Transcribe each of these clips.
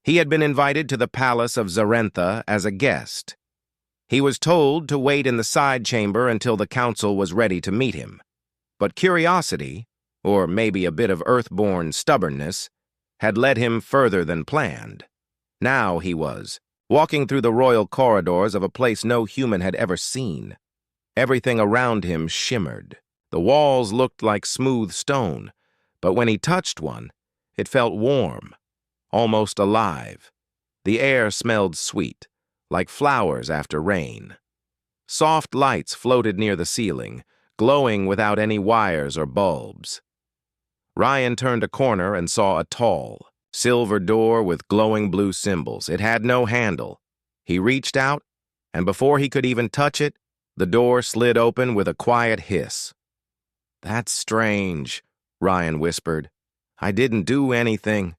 He had been invited to the palace of Zarentha as a guest. He was told to wait in the side chamber until the council was ready to meet him. But curiosity, or maybe a bit of earthborn stubbornness, had led him further than planned. Now he was walking through the royal corridors of a place no human had ever seen. Everything around him shimmered. The walls looked like smooth stone, but when he touched one, it felt warm, almost alive. The air smelled sweet, like flowers after rain. Soft lights floated near the ceiling, glowing without any wires or bulbs. Ryan turned a corner and saw a tall, silver door with glowing blue symbols. It had no handle. He reached out, and before he could even touch it, the door slid open with a quiet hiss. "That's strange," Ryan whispered. "I didn't do anything."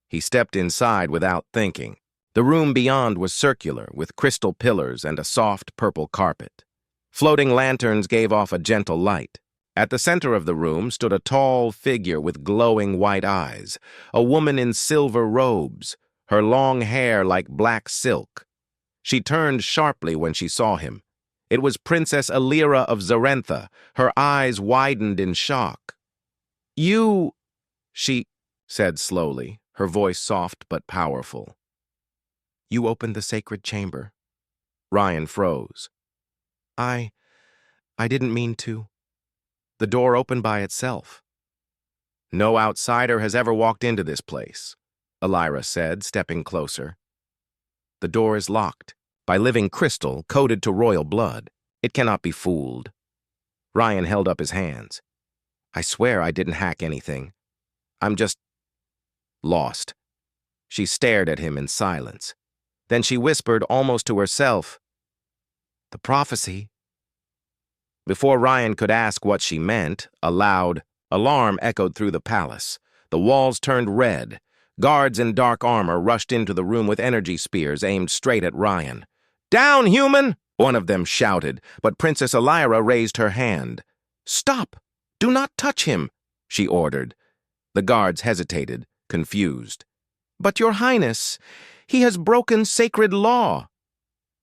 He stepped inside without thinking. The room beyond was circular, with crystal pillars and a soft purple carpet. Floating lanterns gave off a gentle light. At the center of the room stood a tall figure with glowing white eyes, a woman in silver robes, her long hair like black silk. She turned sharply when she saw him. It was Princess Alira of Zarentha. Her eyes widened in shock. "You," she said slowly, her voice soft but powerful. "You opened the sacred chamber." Ryan froze. I didn't mean to." The door opened by itself. "No outsider has ever walked into this place," Alira said, stepping closer. "The door is locked by living crystal coated to royal blood. It cannot be fooled." Ryan held up his hands. "I swear I didn't hack anything. I'm just lost." She stared at him in silence. Then she whispered almost to herself, "The prophecy." Before Ryan could ask what she meant, a loud alarm echoed through the palace. The walls turned red. Guards in dark armor rushed into the room with energy spears aimed straight at Ryan. "Down, human!" one of them shouted, but Princess Alira raised her hand. "Stop! Do not touch him!" she ordered. The guards hesitated, confused. "But, Your Highness, he has broken sacred law."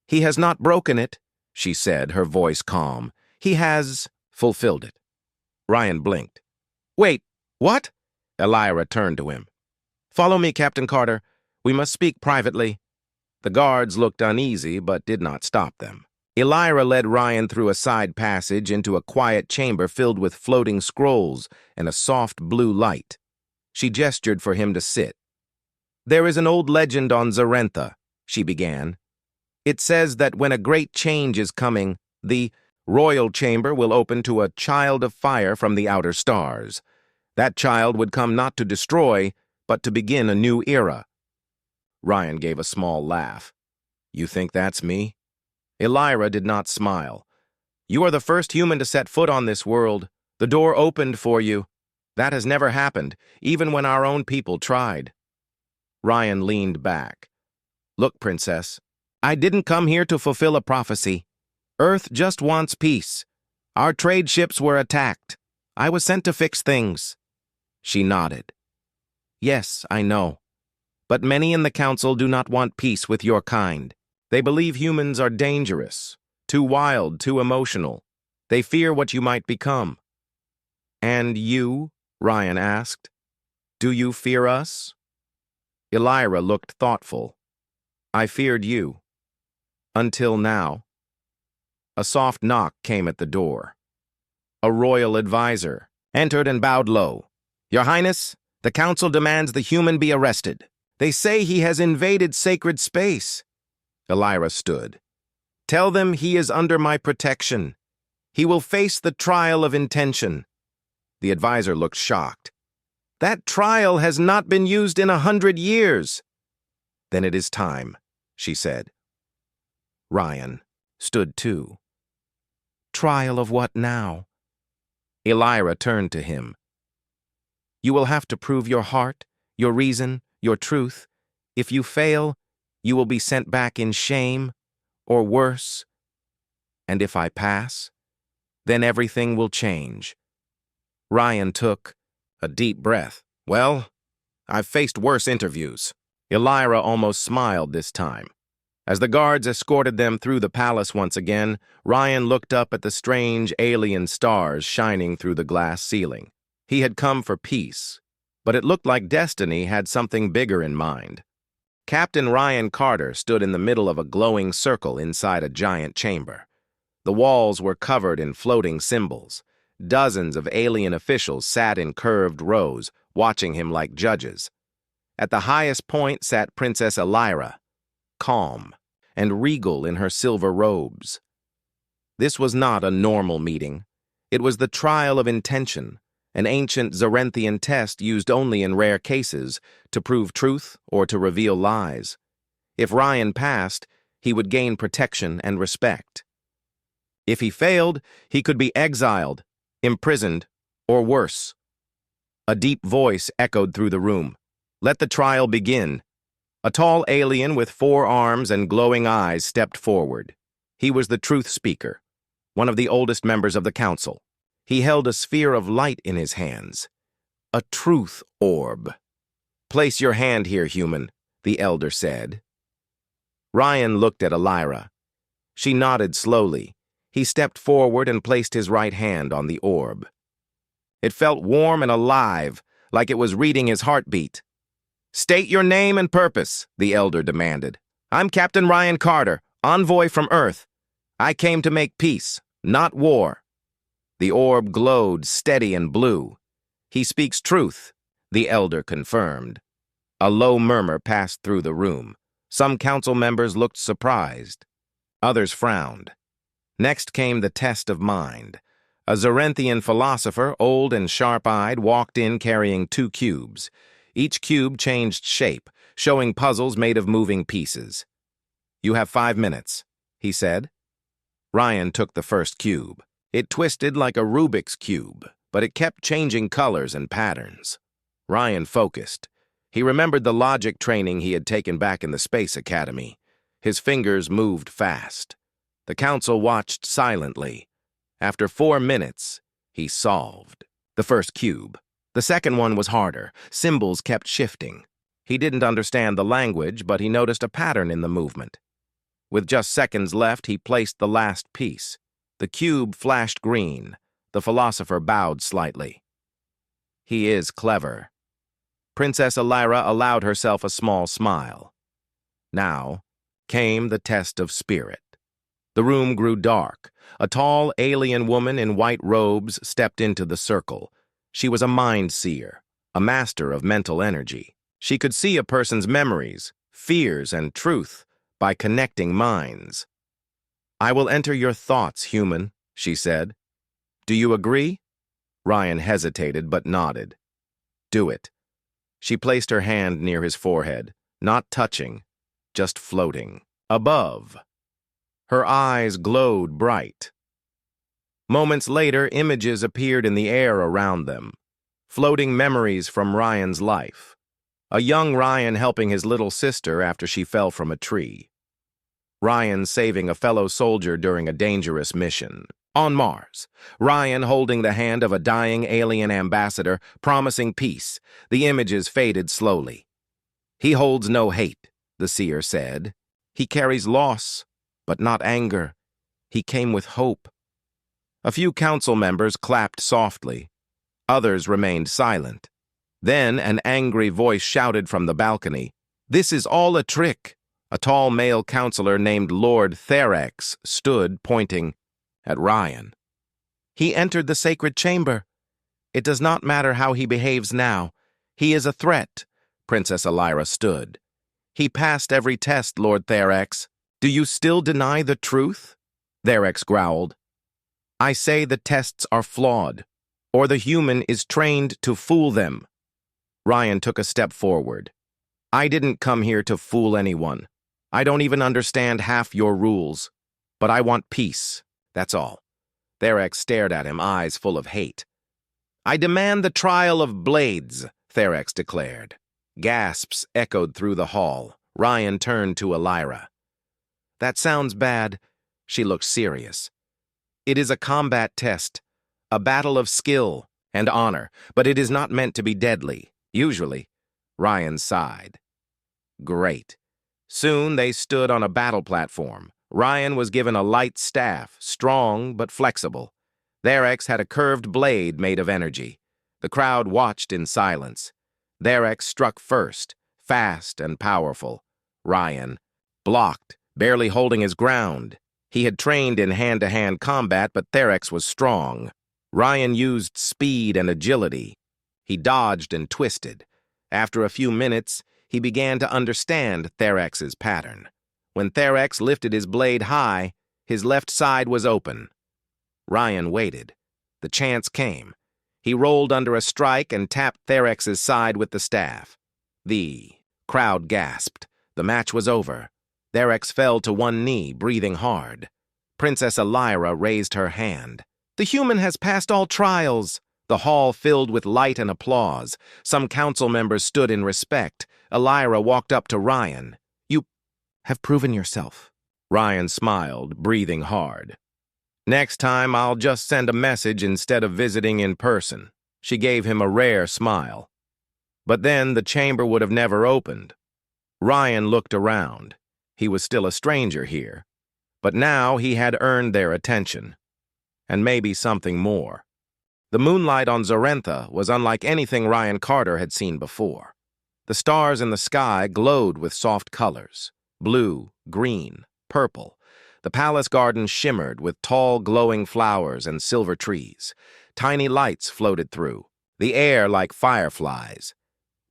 "He has not broken it," she said, her voice calm. "He has fulfilled it." Ryan blinked. "Wait, what?" Alira turned to him. "Follow me, Captain Carter. We must speak privately." The guards looked uneasy, but did not stop them. Alira led Ryan through a side passage into a quiet chamber filled with floating scrolls and a soft blue light. She gestured for him to sit. "There is an old legend on Zarentha," she began. "It says that when a great change is coming, the royal chamber will open to a child of fire from the outer stars. That child would come not to destroy, but to begin a new era." Ryan gave a small laugh. "You think that's me?" Alira did not smile. "You are the first human to set foot on this world. The door opened for you. That has never happened, even when our own people tried." Ryan leaned back. "Look, Princess, I didn't come here to fulfill a prophecy. Earth just wants peace. Our trade ships were attacked. I was sent to fix things." She nodded. "Yes, I know. But many in the council do not want peace with your kind. They believe humans are dangerous, too wild, too emotional. They fear what you might become." "And you?" Ryan asked. "Do you fear us?" Alira looked thoughtful. "I feared you. Until now." A soft knock came at the door. A royal advisor entered and bowed low. "Your Highness, the council demands the human be arrested. They say he has invaded sacred space." Alira stood. "Tell them he is under my protection. He will face the trial of intention." The advisor looked shocked. "That trial has not been used in 100 years. "Then it is time," she said. Ryan stood too. "Trial of what now?" Alira turned to him. "You will have to prove your heart, your reason, your truth. If you fail, you will be sent back in shame, or worse. And if I pass, then everything will change." Ryan took a deep breath. "Well, I've faced worse interviews." Elira almost smiled this time. As the guards escorted them through the palace once again, Ryan looked up at the strange alien stars shining through the glass ceiling. He had come for peace, but it looked like destiny had something bigger in mind. Captain Ryan Carter stood in the middle of a glowing circle inside a giant chamber. The walls were covered in floating symbols. Dozens of alien officials sat in curved rows, watching him like judges. At the highest point sat Princess Elira, calm and regal in her silver robes. This was not a normal meeting. It was the trial of intention, an ancient Zarenthian test used only in rare cases to prove truth or to reveal lies. If Ryan passed, he would gain protection and respect. If he failed, he could be exiled, imprisoned, or worse. A deep voice echoed through the room. "Let the trial begin." A tall alien with 4 arms and glowing eyes stepped forward. He was the truth speaker, one of the oldest members of the council. He held a sphere of light in his hands, a truth orb. "Place your hand here, human," the elder said. Ryan looked at Elira. She nodded slowly. He stepped forward and placed his right hand on the orb. It felt warm and alive, like it was reading his heartbeat. "State your name and purpose," the elder demanded. "I'm Captain Ryan Carter, envoy from Earth. I came to make peace, not war." The orb glowed steady and blue. "He speaks truth," the elder confirmed. A low murmur passed through the room. Some council members looked surprised. Others frowned. Next came the test of mind. A Zarenthian philosopher, old and sharp-eyed, walked in carrying 2 cubes. Each cube changed shape, showing puzzles made of moving pieces. "You have 5 minutes," he said. Ryan took the first cube. It twisted like a Rubik's cube, but it kept changing colors and patterns. Ryan focused. He remembered the logic training he had taken back in the Space Academy. His fingers moved fast. The council watched silently. After 4 minutes, he solved the first cube. The second one was harder. Symbols kept shifting. He didn't understand the language, but he noticed a pattern in the movement. With just seconds left, he placed the last piece. The cube flashed green. The philosopher bowed slightly. "He is clever." Princess Elira allowed herself a small smile. Now came the test of spirit. The room grew dark. A tall alien woman in white robes stepped into the circle. She was a mind seer, a master of mental energy. She could see a person's memories, fears, and truth by connecting minds. "I will enter your thoughts, human," she said. "Do you agree?" Ryan hesitated but nodded. "Do it." She placed her hand near his forehead, not touching, just floating. Above. Her eyes glowed bright. Moments later, images appeared in the air around them, floating memories from Ryan's life. A young Ryan helping his little sister after she fell from a tree. Ryan saving a fellow soldier during a dangerous mission. On Mars, Ryan holding the hand of a dying alien ambassador, promising peace. The images faded slowly. "He holds no hate," the seer said. "He carries loss, but not anger. He came with hope." A few council members clapped softly. Others remained silent. Then an angry voice shouted from the balcony, "This is all a trick." A tall male counselor named Lord Therex stood, pointing at Ryan. "He entered the sacred chamber. It does not matter how he behaves now. He is a threat." Princess Elira stood. "He passed every test, Lord Therex. Do you still deny the truth?" Therex growled. "I say the tests are flawed, or the human is trained to fool them." Ryan took a step forward. "I didn't come here to fool anyone. I don't even understand half your rules, but I want peace, that's all." Therex stared at him, eyes full of hate. "I demand the trial of blades," Therex declared. Gasps echoed through the hall. Ryan turned to Elira. "That sounds bad." She looked serious. "It is a combat test, a battle of skill and honor, but it is not meant to be deadly, usually." Ryan sighed. Great. Soon they stood on a battle platform. Ryan was given a light staff, strong but flexible. Therex had a curved blade made of energy. The crowd watched in silence. Therex struck first, fast and powerful. Ryan blocked, barely holding his ground. He had trained in hand-to-hand combat, but Therex was strong. Ryan used speed and agility. He dodged and twisted. After a few minutes, he began to understand Therex's pattern. When Therex lifted his blade high, his left side was open. Ryan waited. The chance came. He rolled under a strike and tapped Therex's side with the staff. The crowd gasped. The match was over. Therex fell to one knee, breathing hard. Princess Elira raised her hand. "The human has passed all trials." The hall filled with light and applause. Some council members stood in respect. Elira walked up to Ryan. "You have proven yourself." Ryan smiled, breathing hard. "Next time, I'll just send a message instead of visiting in person." She gave him a rare smile. But then the chamber would have never opened. Ryan looked around. He was still a stranger here. But now he had earned their attention. And maybe something more. The moonlight on Zarentha was unlike anything Ryan Carter had seen before. The stars in the sky glowed with soft colors: blue, green, purple. The palace garden shimmered with tall, glowing flowers and silver trees. Tiny lights floated through, the air like fireflies.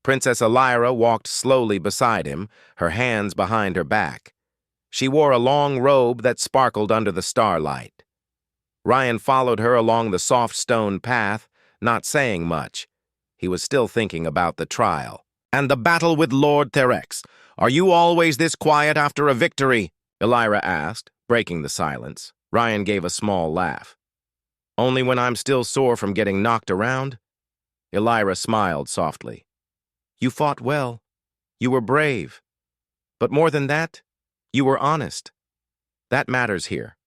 Princess Elira walked slowly beside him, her hands behind her back. She wore a long robe that sparkled under the starlight. Ryan followed her along the soft stone path, not saying much. He was still thinking about the trial. "And the battle with Lord Therex. Are you always this quiet after a victory?" Elira asked, breaking the silence. Ryan gave a small laugh. "Only when I'm still sore from getting knocked around?" Elira smiled softly. "You fought well. You were brave. But more than that, you were honest. That matters here."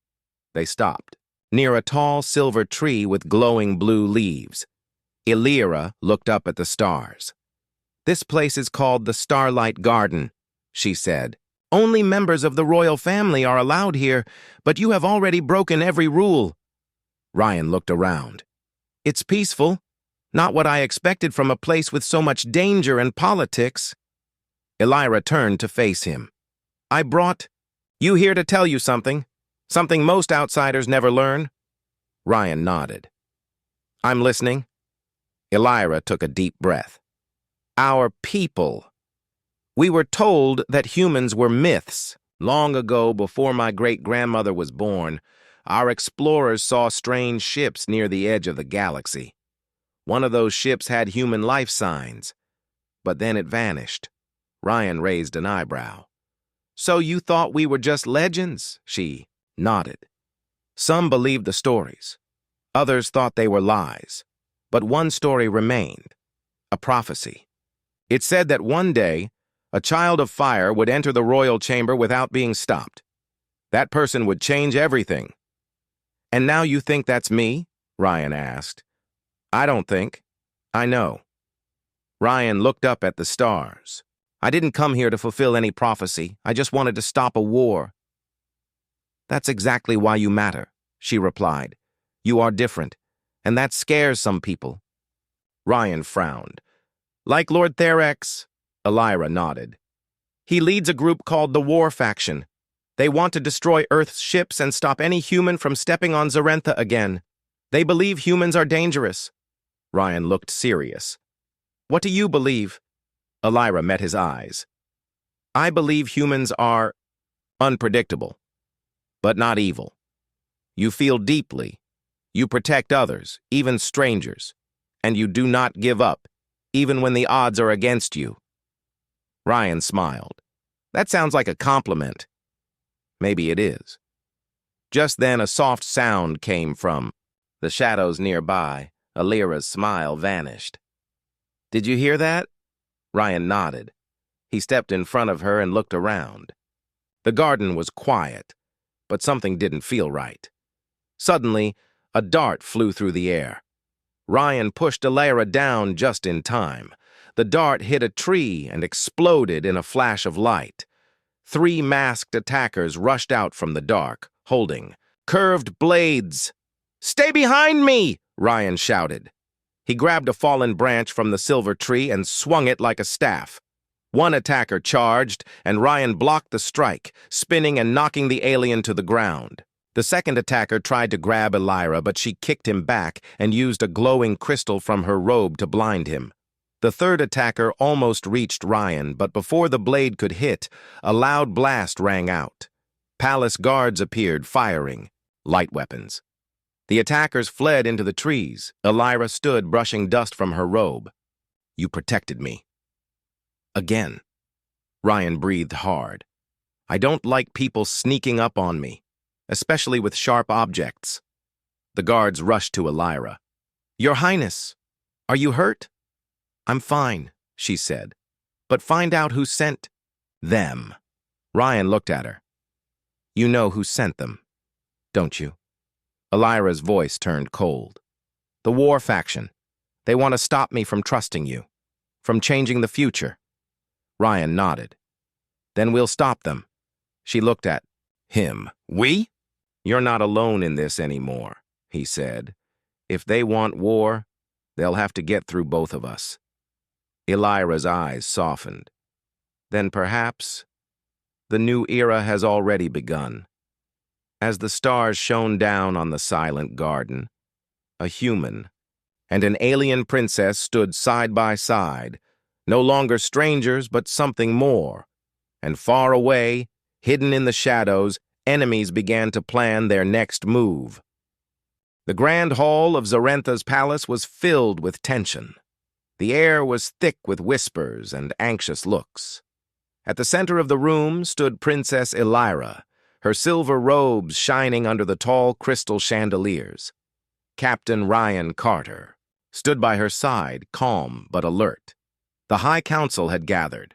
They stopped, near a tall silver tree with glowing blue leaves. Elira looked up at the stars. "This place is called the Starlight Garden," she said. "Only members of the royal family are allowed here, but you have already broken every rule." Ryan looked around. "It's peaceful. Not what I expected from a place with so much danger and politics." Elira turned to face him. "I brought you here to tell you something. Something most outsiders never learn." Ryan nodded. "I'm listening." Elira took a deep breath. "Our people. We were told that humans were myths. Long ago, before my great-grandmother was born, our explorers saw strange ships near the edge of the galaxy. One of those ships had human life signs, but then it vanished." Ryan raised an eyebrow. "So you thought we were just legends?" She nodded. "Some believed the stories. Others thought they were lies. But one story remained, a prophecy. It said that one day, a child of fire would enter the royal chamber without being stopped. That person would change everything." "And now you think that's me?" Ryan asked. "I don't think. I know." Ryan looked up at the stars. "I didn't come here to fulfill any prophecy. I just wanted to stop a war." "That's exactly why you matter," she replied. "You are different, and that scares some people." Ryan frowned. "Like Lord Therex?" Elira nodded. "He leads a group called the War Faction. They want to destroy Earth's ships and stop any human from stepping on Zarentha again. They believe humans are dangerous." Ryan looked serious. "What do you believe?" Elira met his eyes. "I believe humans are unpredictable, but not evil. You feel deeply. You protect others, even strangers. And you do not give up, even when the odds are against you." Ryan smiled. "That sounds like a compliment." "Maybe it is." Just then a soft sound came from the shadows nearby. Elira's smile vanished. "Did you hear that?" Ryan nodded. He stepped in front of her and looked around. The garden was quiet, but something didn't feel right. Suddenly, a dart flew through the air. Ryan pushed Elira down just in time. The dart hit a tree and exploded in a flash of light. 3 masked attackers rushed out from the dark, holding curved blades. "Stay behind me!" Ryan shouted. He grabbed a fallen branch from the silver tree and swung it like a staff. One attacker charged, and Ryan blocked the strike, spinning and knocking the alien to the ground. The second attacker tried to grab Elira, but she kicked him back and used a glowing crystal from her robe to blind him. The third attacker almost reached Ryan, but before the blade could hit, a loud blast rang out. Palace guards appeared, firing light weapons. The attackers fled into the trees. Elira stood, brushing dust from her robe. "You protected me." Again. Ryan breathed hard. "I don't like people sneaking up on me, especially with sharp objects." The guards rushed to Elira. "Your Highness, are you hurt?" "I'm fine," she said. "But find out who sent them." Ryan looked at her. "You know who sent them, don't you?" Elira's voice turned cold. "The war faction. They want to stop me from trusting you, from changing the future." Ryan nodded. "Then we'll stop them." She looked at him. "We?" "You're not alone in this anymore," he said. "If they want war, they'll have to get through both of us." Elira's eyes softened. "Then perhaps the new era has already begun." As the stars shone down on the silent garden, a human and an alien princess stood side by side, no longer strangers but something more, and far away, hidden in the shadows, enemies began to plan their next move. The grand hall of Zarentha's palace was filled with tension. The air was thick with whispers and anxious looks. At the center of the room stood Princess Elira, her silver robes shining under the tall crystal chandeliers. Captain Ryan Carter stood by her side, calm but alert. The High Council had gathered.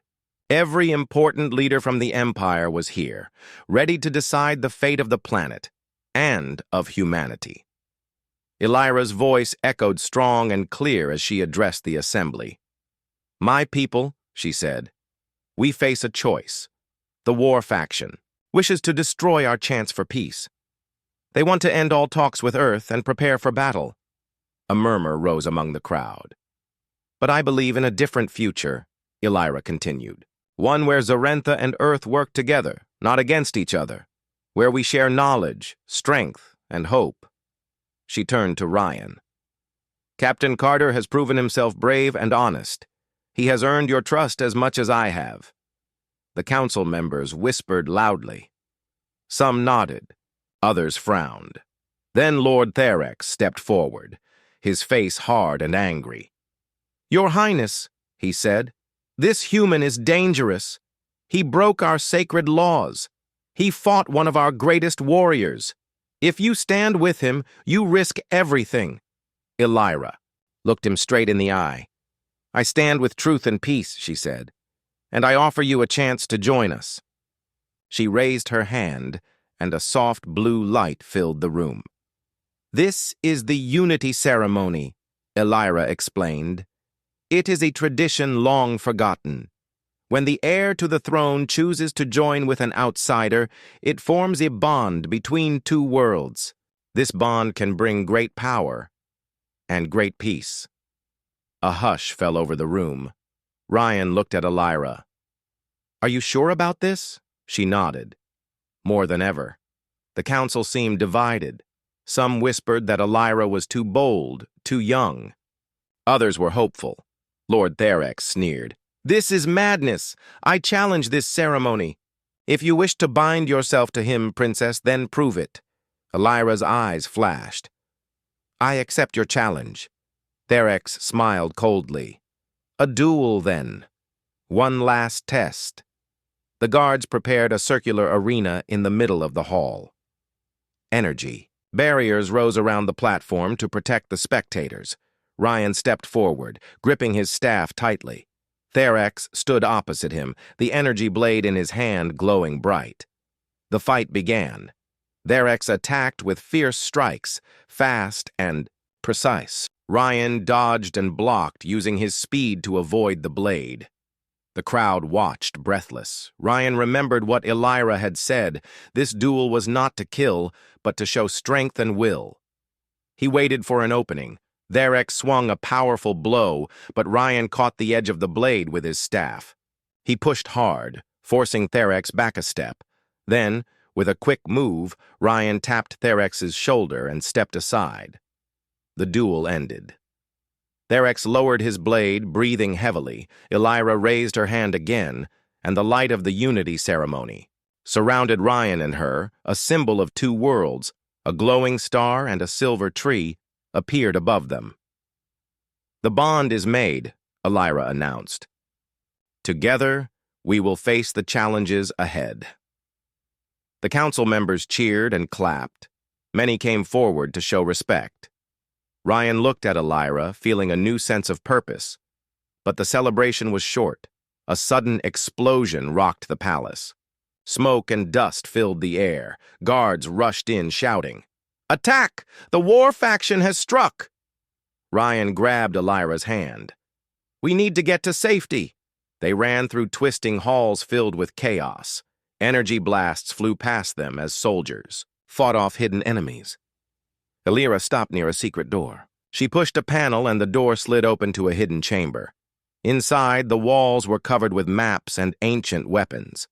Every important leader from the Empire was here, ready to decide the fate of the planet and of humanity. Elira's voice echoed strong and clear as she addressed the assembly. "My people," she said, "we face a choice. The war faction wishes to destroy our chance for peace. They want to end all talks with Earth and prepare for battle." A murmur rose among the crowd. "But I believe in a different future," Elira continued. "One where Zarentha and Earth work together, not against each other. Where we share knowledge, strength, and hope." She turned to Ryan. "Captain Carter has proven himself brave and honest. He has earned your trust as much as I have." The council members whispered loudly. Some nodded, others frowned. Then Lord Therex stepped forward, his face hard and angry. "Your Highness," he said, "this human is dangerous. He broke our sacred laws. He fought one of our greatest warriors. If you stand with him, you risk everything." Elira looked him straight in the eye. "I stand with truth and peace," she said, "and I offer you a chance to join us." She raised her hand, and a soft blue light filled the room. "This is the unity ceremony," Elira explained. "It is a tradition long forgotten. When the heir to the throne chooses to join with an outsider, it forms a bond between two worlds. This bond can bring great power and great peace." A hush fell over the room. Ryan looked at Elira. "Are you sure about this?" She nodded. More than ever. The council seemed divided. Some whispered that Elira was too bold, too young. Others were hopeful. Lord Therex sneered. "This is madness. I challenge this ceremony. If you wish to bind yourself to him, Princess, then prove it." Elira's eyes flashed. "I accept your challenge." Therex smiled coldly. "A duel, then. One last test." The guards prepared a circular arena in the middle of the hall. Energy. Barriers rose around the platform to protect the spectators. Ryan stepped forward, gripping his staff tightly. Therex stood opposite him, the energy blade in his hand glowing bright. The fight began. Therex attacked with fierce strikes, fast and precise. Ryan dodged and blocked, using his speed to avoid the blade. The crowd watched, breathless. Ryan remembered what Elira had said. This duel was not to kill, but to show strength and will. He waited for an opening. Therex swung a powerful blow, but Ryan caught the edge of the blade with his staff. He pushed hard, forcing Therex back a step. Then, with a quick move, Ryan tapped Therex's shoulder and stepped aside. The duel ended. Therex lowered his blade, breathing heavily. Elira raised her hand again, and the light of the Unity ceremony surrounded Ryan and her, a symbol of two worlds, a glowing star and a silver tree, appeared above them. "The bond is made," Elira announced. "Together, we will face the challenges ahead." The council members cheered and clapped. Many came forward to show respect. Ryan looked at Elira, feeling a new sense of purpose. But the celebration was short. A sudden explosion rocked the palace. Smoke and dust filled the air. Guards rushed in, shouting, "Attack! The war faction has struck!" Ryan grabbed Elira's hand. "We need to get to safety." They ran through twisting halls filled with chaos. Energy blasts flew past them as soldiers fought off hidden enemies. Elira stopped near a secret door. She pushed a panel and the door slid open to a hidden chamber. Inside, the walls were covered with maps and ancient weapons.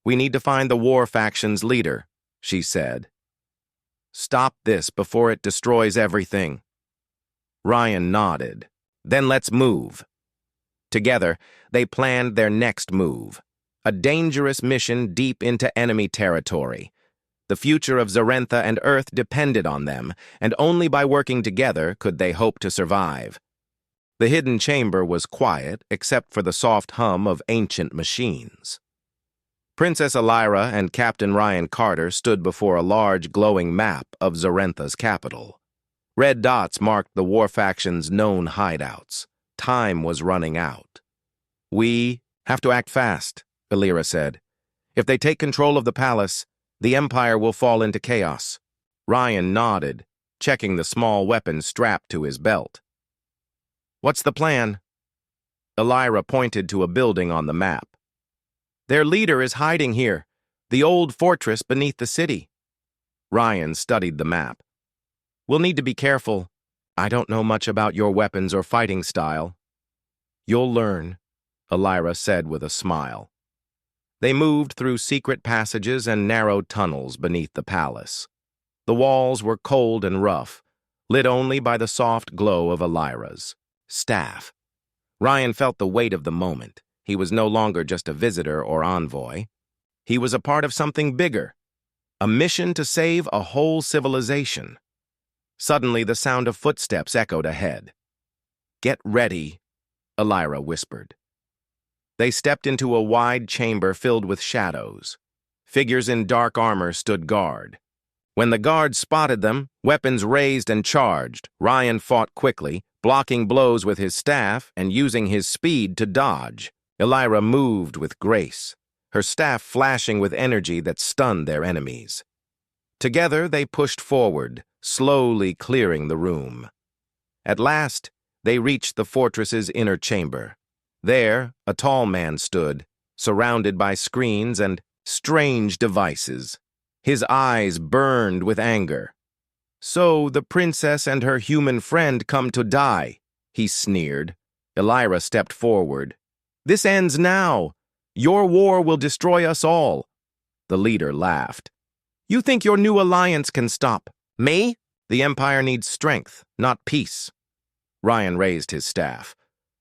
"We need to find the war faction's leader," she said. "Stop this before it destroys everything." Ryan nodded. "Then let's move." Together, they planned their next move, a dangerous mission deep into enemy territory. The future of Zarentha and Earth depended on them, and only by working together could they hope to survive. The hidden chamber was quiet, except for the soft hum of ancient machines. Princess Elira and Captain Ryan Carter stood before a large, glowing map of Zarentha's capital. Red dots marked the war faction's known hideouts. Time was running out. "We have to act fast," Elira said. "If they take control of the palace, the Empire will fall into chaos." Ryan nodded, checking the small weapon strapped to his belt. "What's the plan?" Elira pointed to a building on the map. "Their leader is hiding here, the old fortress beneath the city." Ryan studied the map. "We'll need to be careful. I don't know much about your weapons or fighting style." "You'll learn," Elira said with a smile. They moved through secret passages and narrow tunnels beneath the palace. The walls were cold and rough, lit only by the soft glow of Elira's staff. Ryan felt the weight of the moment. He was no longer just a visitor or envoy. He was a part of something bigger, a mission to save a whole civilization. Suddenly, the sound of footsteps echoed ahead. "Get ready," Elira whispered. They stepped into a wide chamber filled with shadows. Figures in dark armor stood guard. When the guards spotted them, weapons raised and charged, Ryan fought quickly, blocking blows with his staff and using his speed to dodge. Elira moved with grace, her staff flashing with energy that stunned their enemies. Together, they pushed forward, slowly clearing the room. At last, they reached the fortress's inner chamber. There, a tall man stood, surrounded by screens and strange devices. His eyes burned with anger. "So the princess and her human friend come to die," he sneered. Elira stepped forward. "This ends now. Your war will destroy us all." The leader laughed. "You think your new alliance can stop me? The Empire needs strength, not peace." Ryan raised his staff.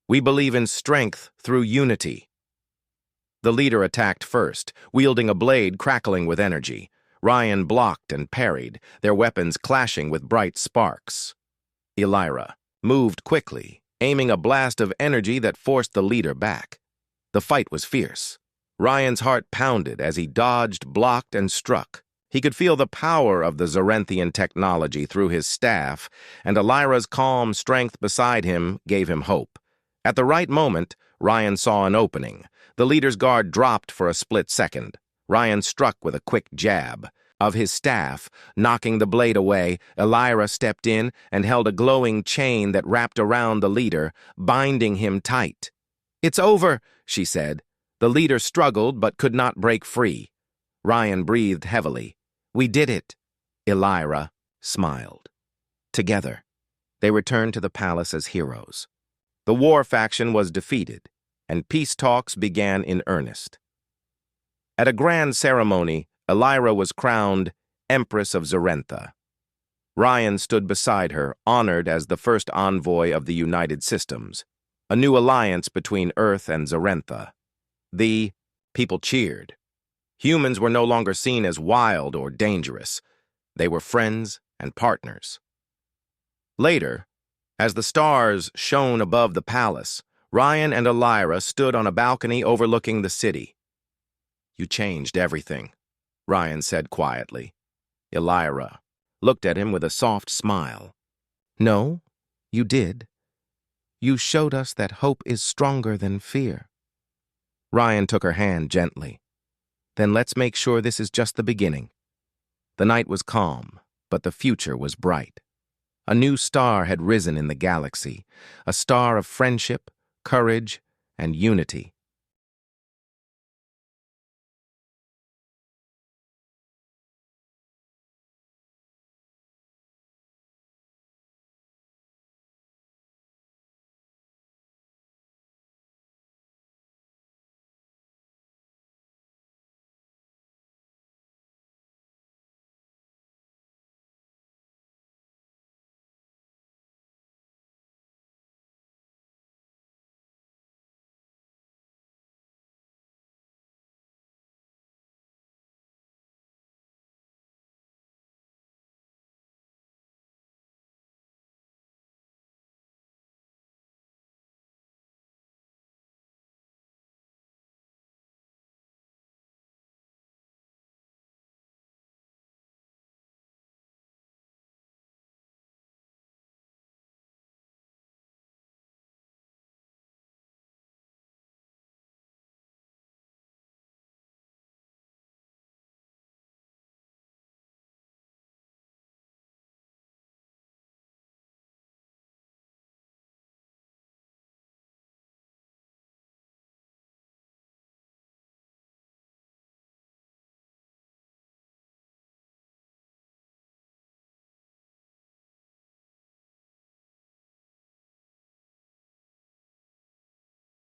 "We believe in strength through unity." The leader attacked first, wielding a blade crackling with energy. Ryan blocked and parried, their weapons clashing with bright sparks. Elira moved quickly, aiming a blast of energy that forced the leader back. The fight was fierce. Ryan's heart pounded as he dodged, blocked, and struck. He could feel the power of the Zarenthian technology through his staff, and Elira's calm strength beside him gave him hope. At the right moment, Ryan saw an opening. The leader's guard dropped for a split second. Ryan struck with a quick jab. of his staff. Knocking the blade away, Elira stepped in and held a glowing chain that wrapped around the leader, binding him tight. "It's over," she said. The leader struggled but could not break free. Ryan breathed heavily. "We did it." Elira smiled. Together, they returned to the palace as heroes. The war faction was defeated, and peace talks began in earnest. At a grand ceremony, Elira was crowned Empress of Zarentha. Ryan stood beside her, honored as the first envoy of the United Systems, a new alliance between Earth and Zarentha. The people cheered. Humans were no longer seen as wild or dangerous. They were friends and partners. Later, as the stars shone above the palace, Ryan and Elira stood on a balcony overlooking the city. "You changed everything," Ryan said quietly. Elira looked at him with a soft smile. "No, you did. You showed us that hope is stronger than fear." Ryan took her hand gently. "Then let's make sure this is just the beginning." The night was calm, but the future was bright. A new star had risen in the galaxy, a star of friendship, courage, and unity.